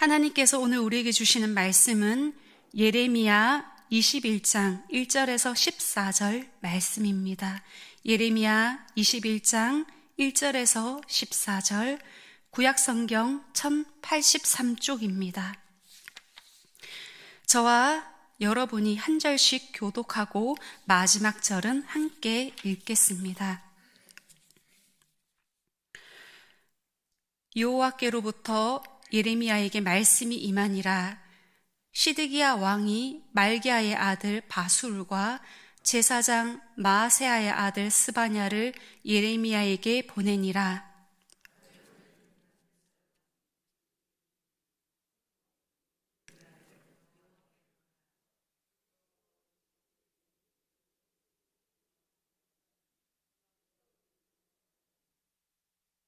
하나님께서 오늘 우리에게 주시는 말씀은 예레미야 21장 1절에서 14절 말씀입니다. 예레미야 21장 1절에서 14절, 구약성경 1083쪽입니다. 저와 여러분이 한 절씩 교독하고 마지막 절은 함께 읽겠습니다. 여호와께로부터 예레미야에게 말씀이 임하니라. 시드기야 왕이 말기야의 아들 바술과 제사장 마아세야의 아들 스바냐를 예레미야에게 보내니라.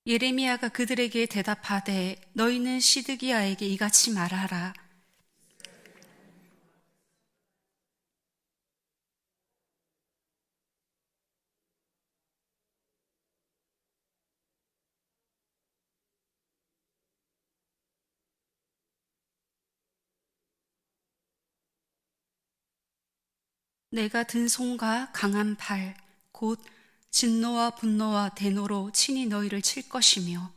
예레미야가 그들에게 대답하되 너희는 시드기야에게 이같이 말하라. 내가 든 손과 강한 팔, 곧 진노와 분노와 대노로 친히 너희를 칠 것이며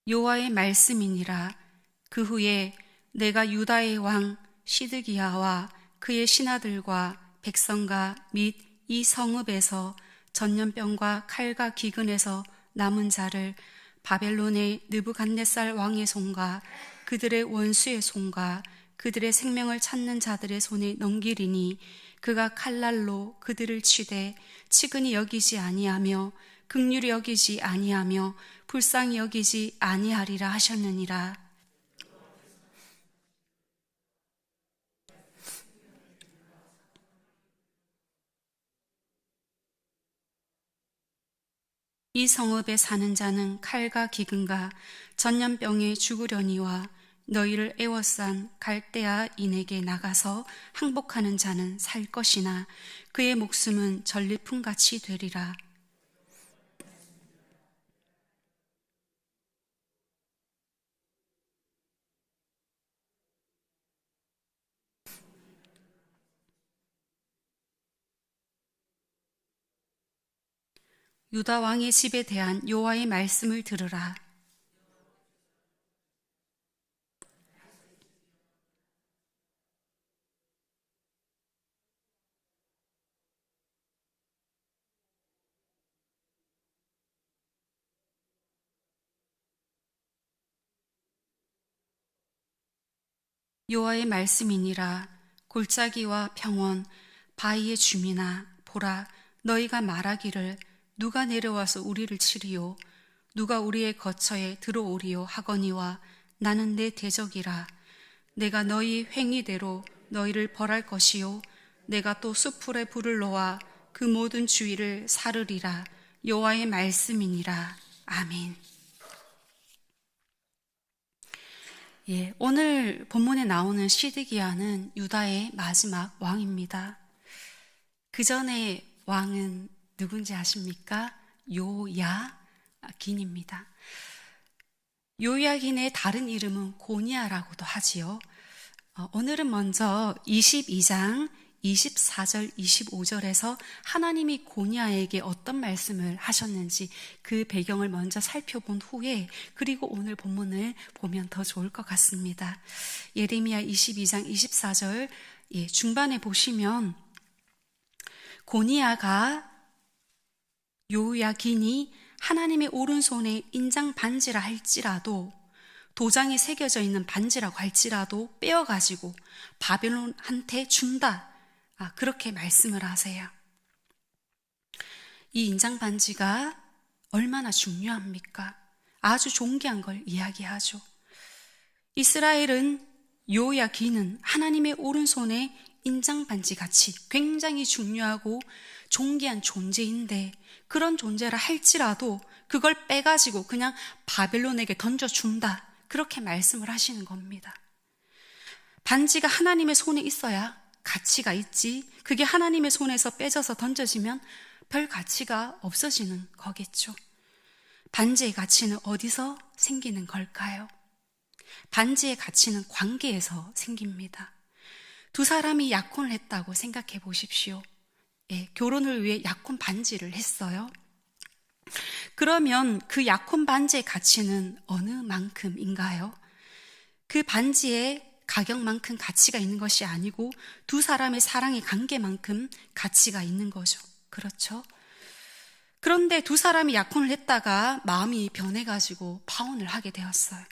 여호와의 말씀이니라. 그 후에 내가 유다의 왕 시드기야와 그의 신하들과 백성과 및 이 성읍에서 전염병과 칼과 기근에서 남은 자를 바벨론의 느부갓네살 왕의 손과 그들의 원수의 손과 그들의 생명을 찾는 자들의 손에 넘기리니 그가 칼날로 그들을 치되 치근히 여기지 아니하며 긍휼히 여기지 아니하며 불쌍히 여기지 아니하리라 하셨느니라. 이 성읍에 사는 자는 칼과 기근과 전염병에 죽으려니와 너희를 애워싼 갈대아인에게 나가서 항복하는 자는 살 것이나 그의 목숨은 전리품같이 되리라. 유다 왕의 집에 대한 여호와의 말씀을 들으라. 여호와의 말씀이니라. 골짜기와 평원, 바위의 주민아, 보라, 너희가 말하기를 누가 내려와서 우리를 치리요? 누가 우리의 거처에 들어오리요? 하거니와 나는 내 대적이라. 내가 너희 행위대로 너희를 벌할 것이요 내가 또 숯불에 불을 놓아 그 모든 주위를 사르리라. 여호와의 말씀이니라. 아멘. 오늘 본문에 나오는 시드기야는 유다의 마지막 왕입니다. 그 전에 왕은 누군지 아십니까? 요야긴입니다. 요야긴의 다른 이름은 고니야라고도 하지요. 오늘은 먼저 22장 24절, 25절에서 하나님이 고니야에게 어떤 말씀을 하셨는지 그 배경을 먼저 살펴본 후에 그리고 오늘 본문을 보면 더 좋을 것 같습니다. 예레미야 22장 24절 중반에 보시면 고니야가 요야긴이 하나님의 오른손에 인장 반지라 할지라도 도장이 새겨져 있는 반지라고 할지라도 빼어가지고 바벨론한테 준다. 그렇게 말씀을 하세요. 이 인장 반지가 얼마나 중요합니까? 아주 존귀한 걸 이야기하죠. 이스라엘은 요야긴은 하나님의 오른손에 인장 반지 같이 굉장히 중요하고 존귀한 존재인데 그런 존재라 할지라도 그걸 빼가지고 그냥 바벨론에게 던져준다. 그렇게 말씀을 하시는 겁니다. 반지가 하나님의 손에 있어야 가치가 있지. 그게 하나님의 손에서 빼져서 던져지면 별 가치가 없어지는 거겠죠. 반지의 가치는 어디서 생기는 걸까요? 반지의 가치는 관계에서 생깁니다. 두 사람이 약혼을 했다고 생각해 보십시오. 결혼을 위해 약혼 반지를 했어요. 그러면 그 약혼 반지의 가치는 어느 만큼인가요? 그 반지의 가격만큼 가치가 있는 것이 아니고 두 사람의 사랑의 관계만큼 가치가 있는 거죠. 그렇죠? 그런데 두 사람이 약혼을 했다가 마음이 변해가지고 파혼을 하게 되었어요.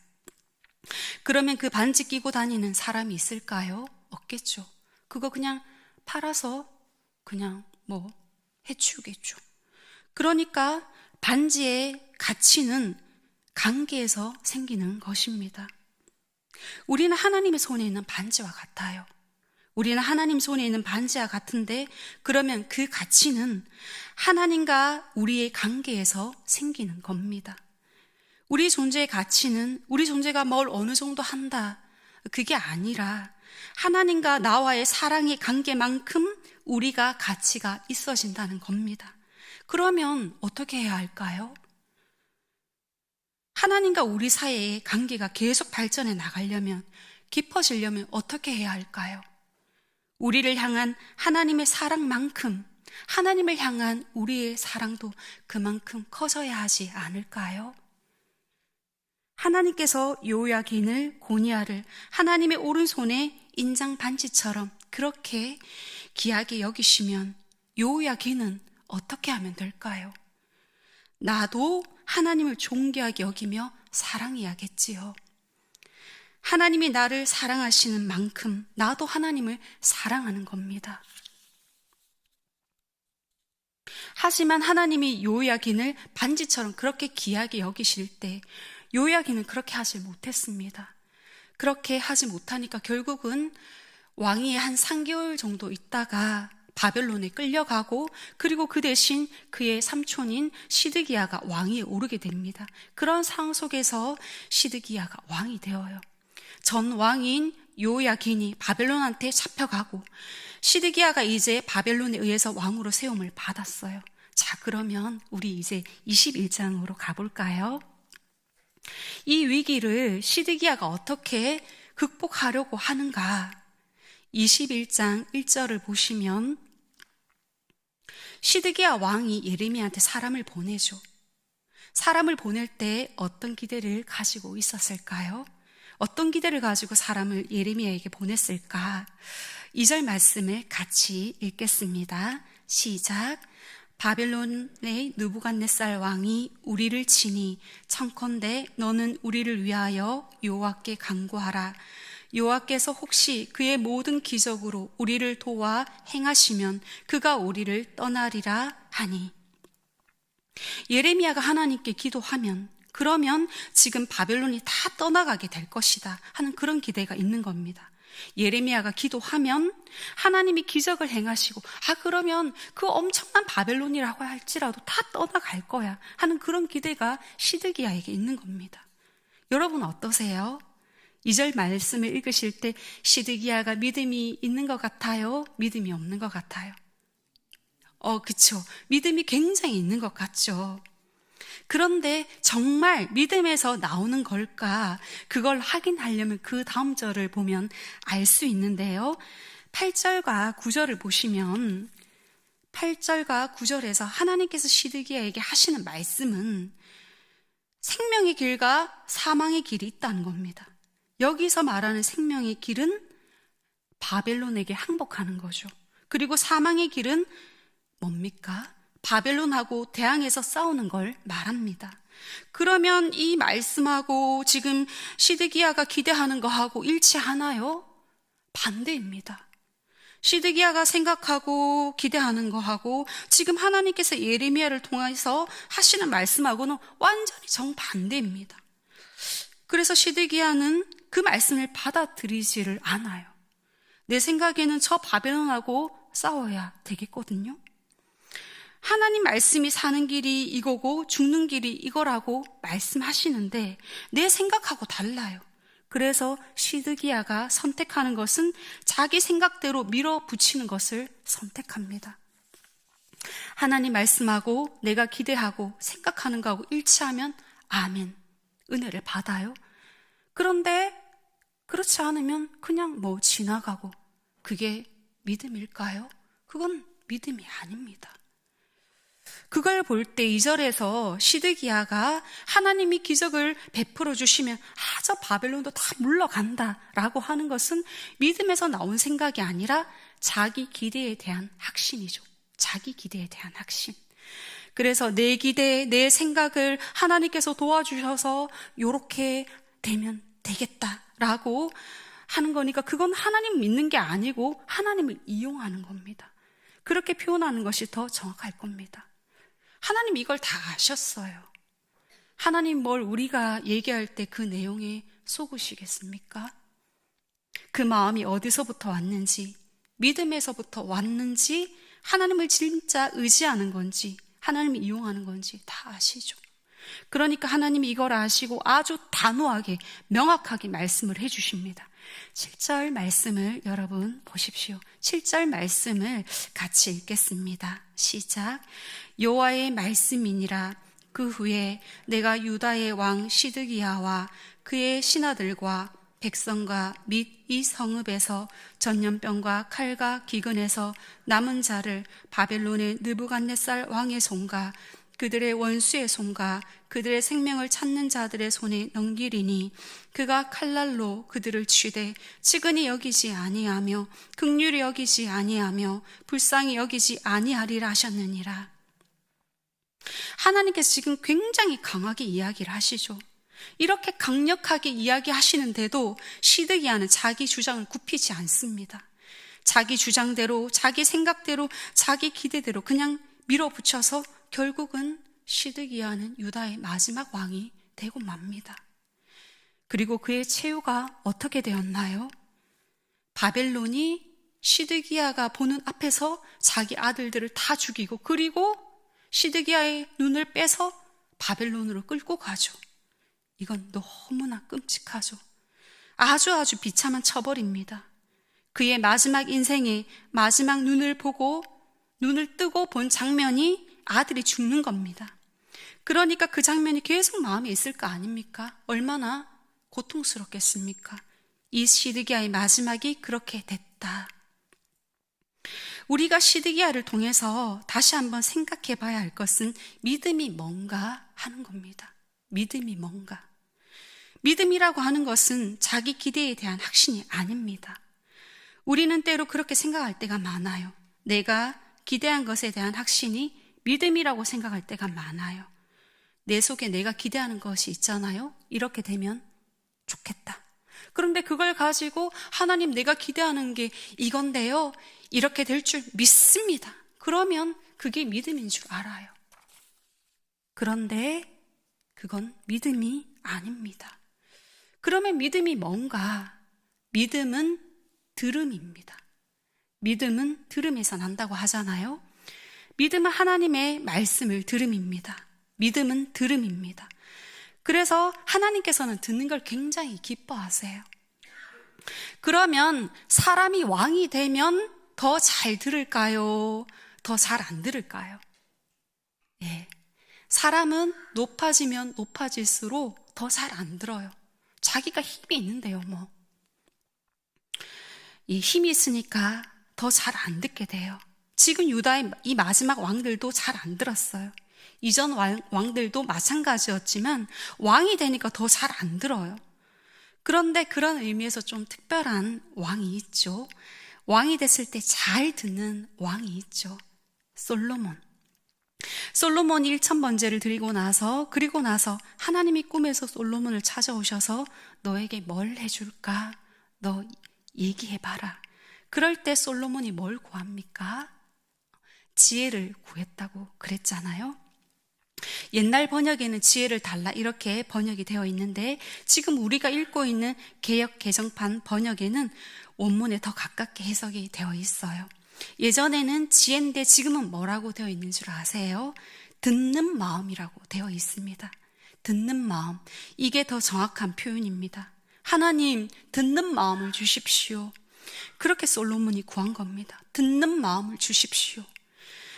그러면 그 반지 끼고 다니는 사람이 있을까요? 없겠죠. 그거 그냥 팔아서 그냥 해치우겠죠. 그러니까 반지의 가치는 관계에서 생기는 것입니다. 우리는 하나님의 손에 있는 반지와 같아요. 우리는 하나님 손에 있는 반지와 같은데 그러면 그 가치는 하나님과 우리의 관계에서 생기는 겁니다. 우리 존재의 가치는 우리 존재가 뭘 어느 정도 한다, 그게 아니라 하나님과 나와의 사랑의 관계만큼 우리가 가치가 있어진다는 겁니다. 그러면 어떻게 해야 할까요? 하나님과 우리 사이의 관계가 계속 발전해 나가려면, 깊어지려면 어떻게 해야 할까요? 우리를 향한 하나님의 사랑만큼 하나님을 향한 우리의 사랑도 그만큼 커져야 하지 않을까요? 하나님께서 요야긴을 고니아를 하나님의 오른손에 인장 반지처럼 그렇게 귀하게 여기시면 요야긴은 어떻게 하면 될까요? 나도 하나님을 존귀하게 여기며 사랑해야겠지요. 하나님이 나를 사랑하시는 만큼 나도 하나님을 사랑하는 겁니다. 하지만 하나님이 요야긴을 반지처럼 그렇게 귀하게 여기실 때 요야긴은 그렇게 하지 못했습니다. 그렇게 하지 못하니까 결국은 왕위에 한 3개월 정도 있다가 바벨론에 끌려가고 그리고 그 대신 그의 삼촌인 시드기야가 왕위에 오르게 됩니다. 그런 상황 속에서 시드기야가 왕이 되어요. 전 왕인 요야긴이 바벨론한테 잡혀가고 시드기야가 이제 바벨론에 의해서 왕으로 세움을 받았어요. 자, 그러면 우리 이제 21장으로 가볼까요? 이 위기를 시드기야가 어떻게 극복하려고 하는가? 21장 1절을 보시면 시드기야 왕이 예레미야한테 사람을 보내죠. 사람을 보낼 때 어떤 기대를 가지고 있었을까요? 어떤 기대를 가지고 사람을 예레미야에게 보냈을까? 2절 말씀을 같이 읽겠습니다. 시작. 바벨론의 느부갓네살 왕이 우리를 치니 청컨대 너는 우리를 위하여 여호와께 간구하라. 여호와께서 혹시 그의 모든 기적으로 우리를 도와 행하시면 그가 우리를 떠나리라 하니. 예레미야가 하나님께 기도하면 그러면 지금 바벨론이 다 떠나가게 될 것이다 하는 그런 기대가 있는 겁니다. 예레미야가 기도하면 하나님이 기적을 행하시고 그러면 그 엄청난 바벨론이라고 할지라도 다 떠나갈 거야 하는 그런 기대가 시드기야에게 있는 겁니다. 여러분 어떠세요? 2절 말씀을 읽으실 때 시드기야가 믿음이 있는 것 같아요? 믿음이 없는 것 같아요? 그쵸. 믿음이 굉장히 있는 것 같죠. 그런데 정말 믿음에서 나오는 걸까? 그걸 확인하려면 그 다음 절을 보면 알 수 있는데요. 8절과 9절을 보시면 8절과 9절에서 하나님께서 시드기야에게 하시는 말씀은 생명의 길과 사망의 길이 있다는 겁니다. 여기서 말하는 생명의 길은 바벨론에게 항복하는 거죠. 그리고 사망의 길은 뭡니까? 바벨론하고 대항해서 싸우는 걸 말합니다. 그러면 이 말씀하고 지금 시드기야가 기대하는 거하고 일치하나요? 반대입니다. 시드기야가 생각하고 기대하는 거하고 지금 하나님께서 예레미야를 통해서 하시는 말씀하고는 완전히 정반대입니다. 그래서 시드기야는 그 말씀을 받아들이지를 않아요. 내 생각에는 저 바벨론하고 싸워야 되겠거든요. 하나님 말씀이 사는 길이 이거고 죽는 길이 이거라고 말씀하시는데 내 생각하고 달라요. 그래서 시드기야가 선택하는 것은 자기 생각대로 밀어붙이는 것을 선택합니다. 하나님 말씀하고 내가 기대하고 생각하는 거하고 일치하면 아멘, 은혜를 받아요. 그런데 그렇지 않으면 그냥 지나가고, 그게 믿음일까요? 그건 믿음이 아닙니다. 그걸 볼 때 2절에서 시드기야가 하나님이 기적을 베풀어 주시면 저 바벨론도 다 물러간다 라고 하는 것은 믿음에서 나온 생각이 아니라 자기 기대에 대한 확신이죠. 자기 기대에 대한 확신. 그래서 내 기대, 내 생각을 하나님께서 도와주셔서 요렇게 되면 되겠다라고 하는 거니까 그건 하나님 믿는 게 아니고 하나님을 이용하는 겁니다. 그렇게 표현하는 것이 더 정확할 겁니다. 하나님 이걸 다 아셨어요. 하나님 뭘 우리가 얘기할 때 그 내용에 속으시겠습니까? 그 마음이 어디서부터 왔는지, 믿음에서부터 왔는지, 하나님을 진짜 의지하는 건지, 하나님을 이용하는 건지 다 아시죠. 그러니까 하나님이 이걸 아시고 아주 단호하게, 명확하게 말씀을 해주십니다. 7절 말씀을 여러분 보십시오. 7절 말씀을 같이 읽겠습니다. 시작. 여호와의 말씀이니라. 그 후에 내가 유다의 왕 시드기야와 그의 신하들과 백성과 및 이 성읍에서 전염병과 칼과 기근에서 남은 자를 바벨론의 느부갓네살 왕의 손과 그들의 원수의 손과 그들의 생명을 찾는 자들의 손에 넘기리니 그가 칼날로 그들을 치되 측은히 여기지 아니하며 긍휼히 여기지 아니하며 불쌍히 여기지 아니하리라 하셨느니라. 하나님께서 지금 굉장히 강하게 이야기를 하시죠. 이렇게 강력하게 이야기하시는데도 시드기야는 자기 주장을 굽히지 않습니다. 자기 주장대로, 자기 생각대로, 자기 기대대로 그냥 밀어붙여서 결국은 시드기야는 유다의 마지막 왕이 되고 맙니다. 그리고 그의 최후가 어떻게 되었나요? 바벨론이 시드기야가 보는 앞에서 자기 아들들을 다 죽이고, 그리고 시드기야의 눈을 빼서 바벨론으로 끌고 가죠. 이건 너무나 끔찍하죠. 아주 비참한 처벌입니다. 그의 마지막 인생의 마지막 눈을 뜨고 본 장면이 아들이 죽는 겁니다. 그러니까 그 장면이 계속 마음에 있을 거 아닙니까? 얼마나 고통스럽겠습니까? 이 시드기야의 마지막이 그렇게 됐다. 우리가 시드기야를 통해서 다시 한번 생각해 봐야 할 것은 믿음이 뭔가 하는 겁니다. 믿음이 뭔가. 믿음이라고 하는 것은 자기 기대에 대한 확신이 아닙니다. 우리는 때로 그렇게 생각할 때가 많아요. 내가 기대한 것에 대한 확신이 믿음이라고 생각할 때가 많아요. 내 속에 내가 기대하는 것이 있잖아요. 이렇게 되면 좋겠다. 그런데 그걸 가지고 하나님, 내가 기대하는 게 이건데요, 이렇게 될 줄 믿습니다. 그러면 그게 믿음인 줄 알아요. 그런데 그건 믿음이 아닙니다. 그러면 믿음이 뭔가? 믿음은 들음입니다. 믿음은 들음에서 난다고 하잖아요. 믿음은 하나님의 말씀을 들음입니다. 믿음은 들음입니다. 그래서 하나님께서는 듣는 걸 굉장히 기뻐하세요. 그러면 사람이 왕이 되면 더 잘 들을까요? 더 잘 안 들을까요? 예. 사람은 높아지면 높아질수록 더 잘 안 들어요. 자기가 힘이 있는데요, 이 힘이 있으니까 더 잘 안 듣게 돼요. 지금 유다의 이 마지막 왕들도 잘 안 들었어요. 이전 왕들도 마찬가지였지만 왕이 되니까 더 잘 안 들어요. 그런데 그런 의미에서 좀 특별한 왕이 있죠. 왕이 됐을 때 잘 듣는 왕이 있죠. 솔로몬이 1000번제를 드리고 나서, 그리고 나서 하나님이 꿈에서 솔로몬을 찾아오셔서 너에게 뭘 해줄까? 너 얘기해봐라. 그럴 때 솔로몬이 뭘 구합니까? 지혜를 구했다고 그랬잖아요. 옛날 번역에는 지혜를 달라 이렇게 번역이 되어 있는데, 지금 우리가 읽고 있는 개역 개정판 번역에는 원문에 더 가깝게 해석이 되어 있어요. 예전에는 지혜인데 지금은 뭐라고 되어 있는 줄 아세요? 듣는 마음이라고 되어 있습니다. 듣는 마음, 이게 더 정확한 표현입니다. 하나님, 듣는 마음을 주십시오. 그렇게 솔로몬이 구한 겁니다. 듣는 마음을 주십시오.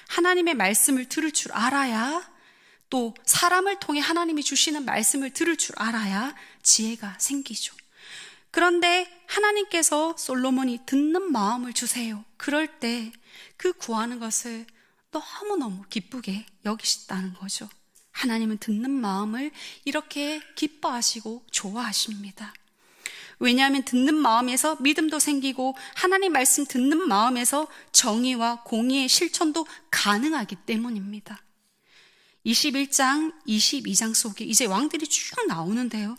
하나님의 말씀을 들을 줄 알아야, 또 사람을 통해 하나님이 주시는 말씀을 들을 줄 알아야 지혜가 생기죠. 그런데 하나님께서 솔로몬이 듣는 마음을 주세요. 그럴 때 그 구하는 것을 너무너무 기쁘게 여기셨다는 거죠. 하나님은 듣는 마음을 이렇게 기뻐하시고 좋아하십니다. 왜냐하면 듣는 마음에서 믿음도 생기고 하나님 말씀 듣는 마음에서 정의와 공의의 실천도 가능하기 때문입니다. 21장, 22장 속에 이제 왕들이 쭉 나오는데요.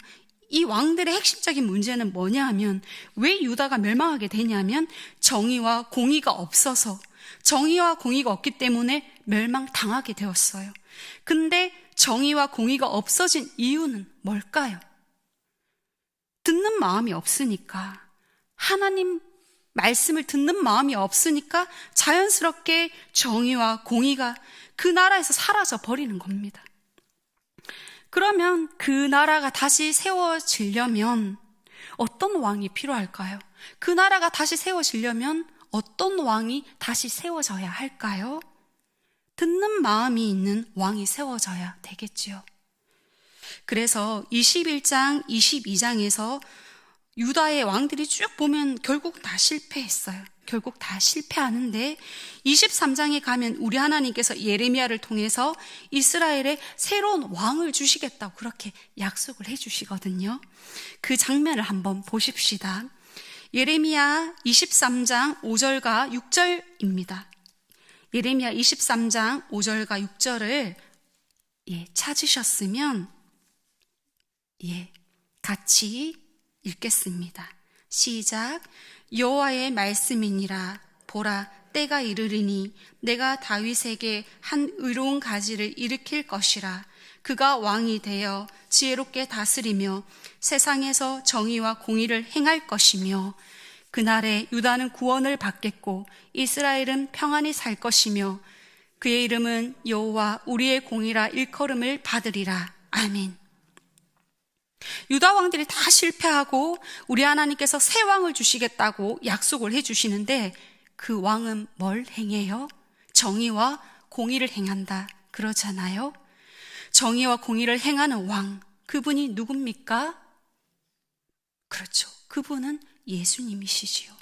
이 왕들의 핵심적인 문제는 뭐냐 하면, 왜 유다가 멸망하게 되냐면 정의와 공의가 없어서, 정의와 공의가 없기 때문에 멸망당하게 되었어요. 근데 정의와 공의가 없어진 이유는 뭘까요? 듣는 마음이 없으니까, 하나님 말씀을 듣는 마음이 없으니까 자연스럽게 정의와 공의가 그 나라에서 사라져 버리는 겁니다. 그러면 그 나라가 다시 세워지려면 어떤 왕이 필요할까요? 그 나라가 다시 세워지려면 어떤 왕이 다시 세워져야 할까요? 듣는 마음이 있는 왕이 세워져야 되겠지요. 그래서 21장, 22장에서 유다의 왕들이 쭉 보면 결국 다 실패했어요. 결국 다 실패하는데 23장에 가면 우리 하나님께서 예레미야를 통해서 이스라엘에 새로운 왕을 주시겠다고 그렇게 약속을 해주시거든요. 그 장면을 한번 보십시다. 예레미야 23장 5절과 6절입니다. 예레미야 23장 5절과 6절을 찾으셨으면 같이 읽겠습니다. 시작. 여호와의 말씀이니라. 보라, 때가 이르리니 내가 다윗에게 한 의로운 가지를 일으킬 것이라. 그가 왕이 되어 지혜롭게 다스리며 세상에서 정의와 공의를 행할 것이며, 그날에 유다는 구원을 받겠고 이스라엘은 평안히 살 것이며 그의 이름은 여호와 우리의 공이라 일컬음을 받으리라. 아멘. 유다 왕들이 다 실패하고 우리 하나님께서 새 왕을 주시겠다고 약속을 해주시는데, 그 왕은 뭘 행해요? 정의와 공의를 행한다 그러잖아요. 정의와 공의를 행하는 왕, 그분이 누굽니까? 그렇죠. 그분은 예수님이시지요.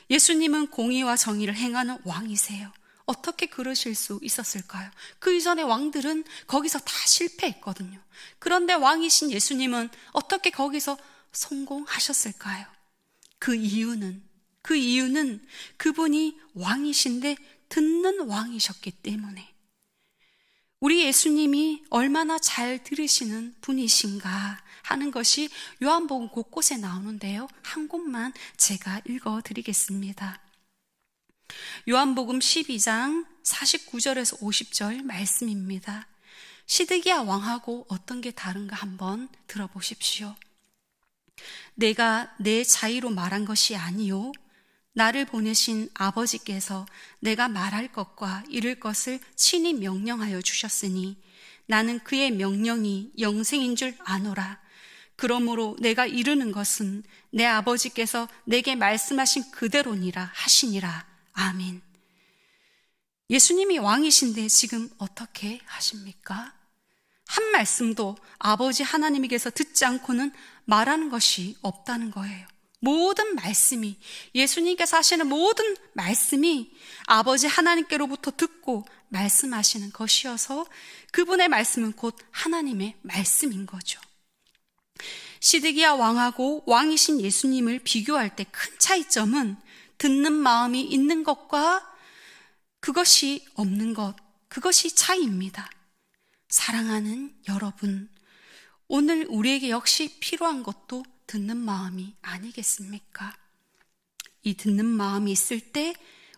예수님은 공의와 정의를 행하는 왕이세요. 어떻게 그러실 수 있었을까요? 그 이전의 왕들은 거기서 다 실패했거든요. 그런데 왕이신 예수님은 어떻게 거기서 성공하셨을까요? 그 이유는 그분이 왕이신데 듣는 왕이셨기 때문에, 우리 예수님이 얼마나 잘 들으시는 분이신가 하는 것이 요한복음 곳곳에 나오는데요. 한 곳만 제가 읽어드리겠습니다. 요한복음 12장 49절에서 50절 말씀입니다. 시드기야 왕하고 어떤 게 다른가 한번 들어보십시오. 내가 내 자의로 말한 것이 아니요, 나를 보내신 아버지께서 내가 말할 것과 이룰 것을 친히 명령하여 주셨으니 나는 그의 명령이 영생인 줄 아노라. 그러므로 내가 이루는 것은 내 아버지께서 내게 말씀하신 그대로니라 하시니라. 아멘. 예수님이 왕이신데 지금 어떻게 하십니까? 한 말씀도 아버지 하나님께서 듣지 않고는 말하는 것이 없다는 거예요. 모든 말씀이, 예수님께서 하시는 모든 말씀이 아버지 하나님께로부터 듣고 말씀하시는 것이어서 그분의 말씀은 곧 하나님의 말씀인 거죠. 시드기야 왕하고 왕이신 예수님을 비교할 때 큰 차이점은 듣는 마음이 있는 것과 그것이 없는 것, 그것이 차이입니다. 사랑하는 여러분, 오늘 우리에게 역시 필요한 것도 듣는 마음이 아니겠습니까? 이 듣는 마음이 있을 때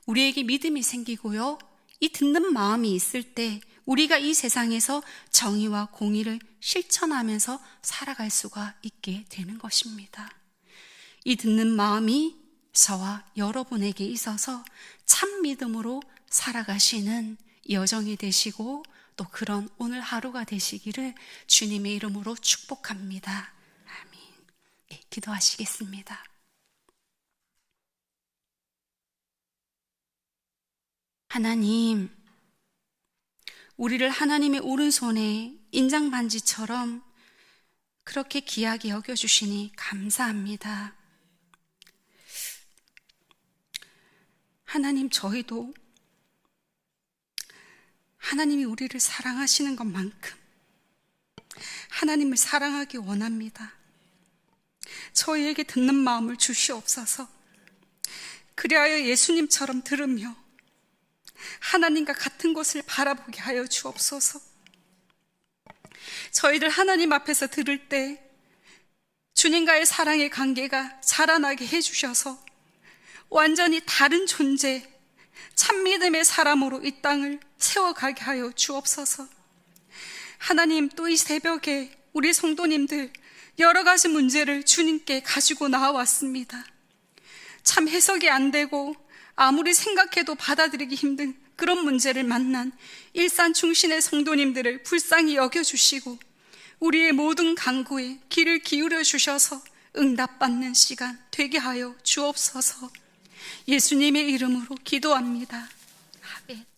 우리에게 믿음이 생기고요, 이 듣는 마음이 있을 때 우리가 이 세상에서 정의와 공의를 실천하면서 살아갈 수가 있게 되는 것입니다. 이 듣는 마음이 저와 여러분에게 있어서 참 믿음으로 살아가시는 여정이 되시고 또 그런 오늘 하루가 되시기를 주님의 이름으로 축복합니다. 아멘. 기도하시겠습니다. 하나님, 우리를 하나님의 오른손에 인장반지처럼 그렇게 귀하게 여겨주시니 감사합니다. 하나님, 저희도 하나님이 우리를 사랑하시는 것만큼 하나님을 사랑하기 원합니다. 저희에게 듣는 마음을 주시옵소서. 그리하여 예수님처럼 들으며 하나님과 같은 곳을 바라보게 하여 주옵소서. 저희들 하나님 앞에서 들을 때 주님과의 사랑의 관계가 자라나게 해주셔서 완전히 다른 존재, 참믿음의 사람으로 이 땅을 세워가게 하여 주옵소서. 하나님, 또 이 새벽에 우리 성도님들 여러 가지 문제를 주님께 가지고 나와왔습니다. 참 해석이 안 되고 아무리 생각해도 받아들이기 힘든 그런 문제를 만난 일산 충신의 성도님들을 불쌍히 여겨주시고 우리의 모든 간구에 귀를 기울여 주셔서 응답받는 시간 되게 하여 주옵소서. 예수님의 이름으로 기도합니다. 아멘.